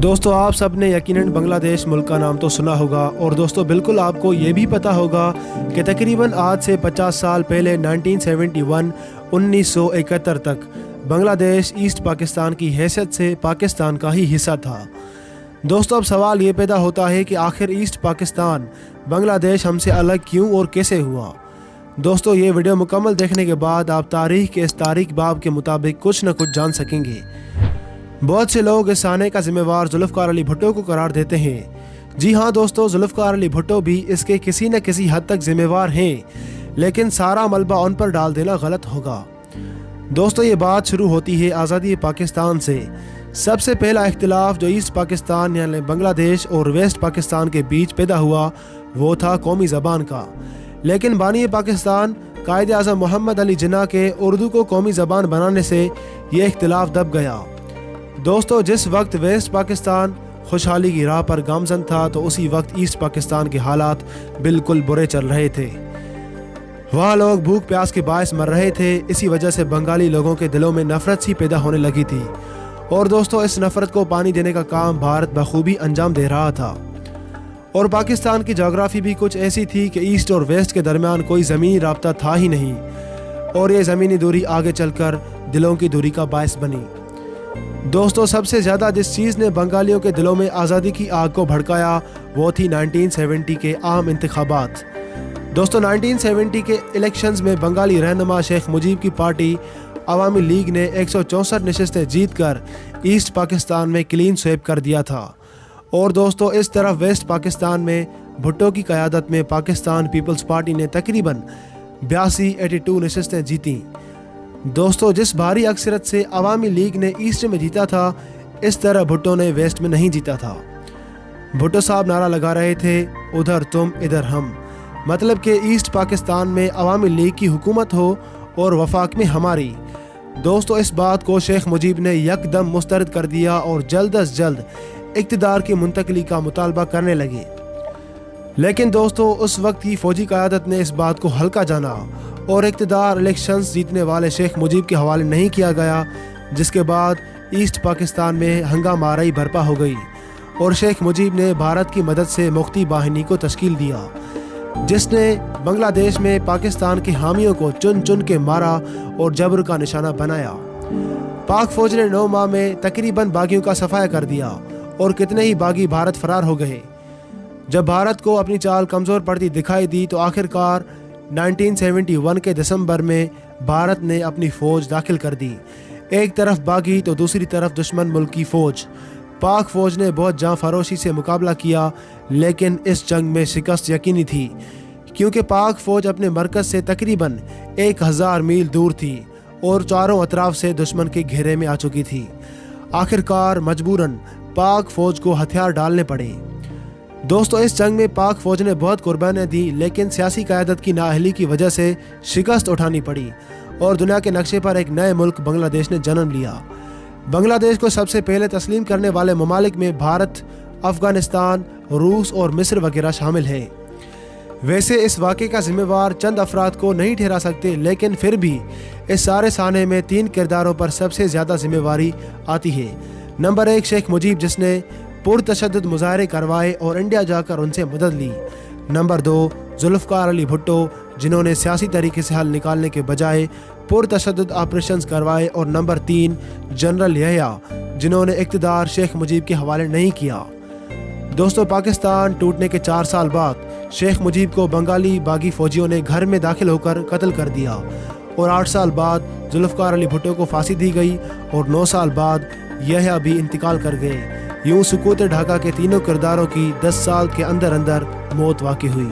दोस्तों आप सब ने यकीनन बांग्लादेश मुल्क का नाम तो सुना होगा और दोस्तों बिल्कुल आपको ये भी पता होगा कि तकरीबन आज से 50 साल पहले 1971 तक बांग्लादेश ईस्ट पाकिस्तान की हैसियत से पाकिस्तान का ही हिस्सा था। दोस्तों अब सवाल ये पैदा होता है कि आखिर ईस्ट पाकिस्तान बांग्लादेश हमसे अलग क्यों और कैसे हुआ। दोस्तों ये वीडियो मुकम्मल देखने के बाद आप तारीख के इस तारीख बाब के मुताबिक कुछ न कुछ जान सकेंगे। बहुत से लोग इस आने का जिम्मेवार जुल्फ़िकार अली भुट्टो को करार देते हैं। जी हाँ दोस्तों, जुल्फ़िकार अली भुट्टो भी इसके किसी न किसी हद तक जिम्मेवार हैं, लेकिन सारा मलबा उन पर डाल देना गलत होगा। दोस्तों ये बात शुरू होती है आज़ादी पाकिस्तान से। सबसे पहला इख्तिलाफ जो ईस्ट पाकिस्तान यानी बांग्लादेश और वेस्ट पाकिस्तान के बीच पैदा हुआ वो था कौमी ज़बान का। लेकिन बानी पाकिस्तान कायद आज़म मोहम्मद अली जिन्ना के उर्दू को कौमी ज़बान बनाने से ये इख्तिलाफ दब गया। दोस्तों जिस वक्त वेस्ट पाकिस्तान खुशहाली की राह पर गामजन था तो उसी वक्त ईस्ट पाकिस्तान के हालात बिल्कुल बुरे चल रहे थे। वहाँ लोग भूख प्यास के बायस मर रहे थे। इसी वजह से बंगाली लोगों के दिलों में नफरत सी पैदा होने लगी थी और दोस्तों इस नफरत को पानी देने का काम भारत बखूबी अंजाम दे रहा था। और पाकिस्तान की जोग्राफी भी कुछ ऐसी थी कि ईस्ट और वेस्ट के दरमियान कोई ज़मीनी राब्ता था ही नहीं और ये ज़मीनी दूरी आगे चलकर दिलों की दूरी का बायस बनी। दोस्तों सबसे ज़्यादा जिस चीज़ ने बंगालियों के दिलों में आज़ादी की आग को भड़काया वो थी 1970 के आम इंतखाबात। दोस्तों 1970 के इलेक्शंस में बंगाली रहनुमा शेख मुजीब की पार्टी अवामी लीग ने 164 नशस्तें जीतकर ईस्ट पाकिस्तान में क्लीन स्वेप कर दिया था। और दोस्तों इस तरफ वेस्ट पाकिस्तान में भुट्टो की क़यादत में पाकिस्तान पीपल्स पार्टी ने तकरीबन 82 नशस्तें जीतीं। दोस्तों जिस भारी अक्सरत से अवामी लीग ने ईस्ट में जीता था, इस तरह भुट्टो ने वेस्ट में नहीं जीता था। भुट्टो साहब नारा लगा रहे थे उधर तुम इधर हम, मतलब कि ईस्ट पाकिस्तान में अवामी लीग की हुकूमत हो और वफाक में हमारी। दोस्तों इस बात को शेख मुजीब ने यकदम मुस्तरद कर दिया और जल्द अज जल्द इक़्तिदार की मुंतकली का मुतालबा करने लगे। लेकिन दोस्तों उस वक्त की फ़ौजी क़यादत ने इस बात को हल्का जाना और इक़्तिदार इलेक्शंस जीतने वाले शेख मुजीब के हवाले नहीं किया गया, जिसके बाद ईस्ट पाकिस्तान में हंगामाराई बर्पा हो गई और शेख मुजीब ने भारत की मदद से मुख्ती बाहिनी को तश्कील दिया, जिसने बांग्लादेश में पाकिस्तान के हामियों को चुन चुन के मारा और जबर का निशाना बनाया। पाक फ़ौज ने 9 माह में तकरीबन बागियों का सफाया कर दिया और कितने ही बागी भारत फरार हो गए। जब भारत को अपनी चाल कमज़ोर पड़ती दिखाई दी तो आखिरकार 1971 के दिसंबर में भारत ने अपनी फ़ौज दाखिल कर दी। एक तरफ बागी तो दूसरी तरफ दुश्मन मुल्क की फ़ौज। पाक फ़ौज ने बहुत जाँ फरोशी से मुकाबला किया, लेकिन इस जंग में शिकस्त यकीनी थी क्योंकि पाक फ़ौज अपने मरकज़ से तकरीबन 1000 मील दूर थी और चारों अतराफ से दुश्मन के घेरे में आ चुकी थी। आखिरकार मजबूरन पाक फ़ौज को हथियार डालने पड़े। दोस्तों इस जंग में पाक फ़ौज ने बहुत कुर्बानियाँ दी, लेकिन सियासी क़यादत की नाअहली की वजह से शिकस्त उठानी पड़ी और दुनिया के नक्शे पर एक नए मुल्क बांग्लादेश ने जन्म लिया। बांग्लादेश को सबसे पहले तस्लीम करने वाले ममालिक में भारत, अफ़गानिस्तान, रूस और मिस्र वगैरह शामिल हैं। वैसे इस वाक़े का ज़िम्मेवार चंद अफराद को नहीं ठहरा सकते, लेकिन फिर भी इस सारे साने में 3 किरदारों पर सबसे ज़्यादा जिम्मेवारी आती है। नंबर 1 शेख मुजीब, जिसने पुरतशद्दुद मुज़ाहरे करवाए और इंडिया जाकर उनसे मदद ली। नंबर 2 जुल्फ़िकार अली भुट्टो, जिन्होंने सियासी तरीके से हल निकालने के बजाय पुरतशद्दुद ऑपरेशंस करवाए। और नंबर 3 जनरल यहया, जिन्होंने इक़्तिदार शेख मुजीब के हवाले नहीं किया। दोस्तों पाकिस्तान टूटने के 4 साल बाद शेख मुजीब को बंगाली बागी फ़ौजियों ने घर में दाखिल होकर कत्ल कर दिया और 8 साल बाद जुल्फ़िकार अली भुट्टो को फांसी दी गई और 9 साल बाद यहया भी इंतकाल कर गए। यूं सुकूत ढाका के तीनों किरदारों की 10 साल के अंदर अंदर मौत वाक़ई हुई।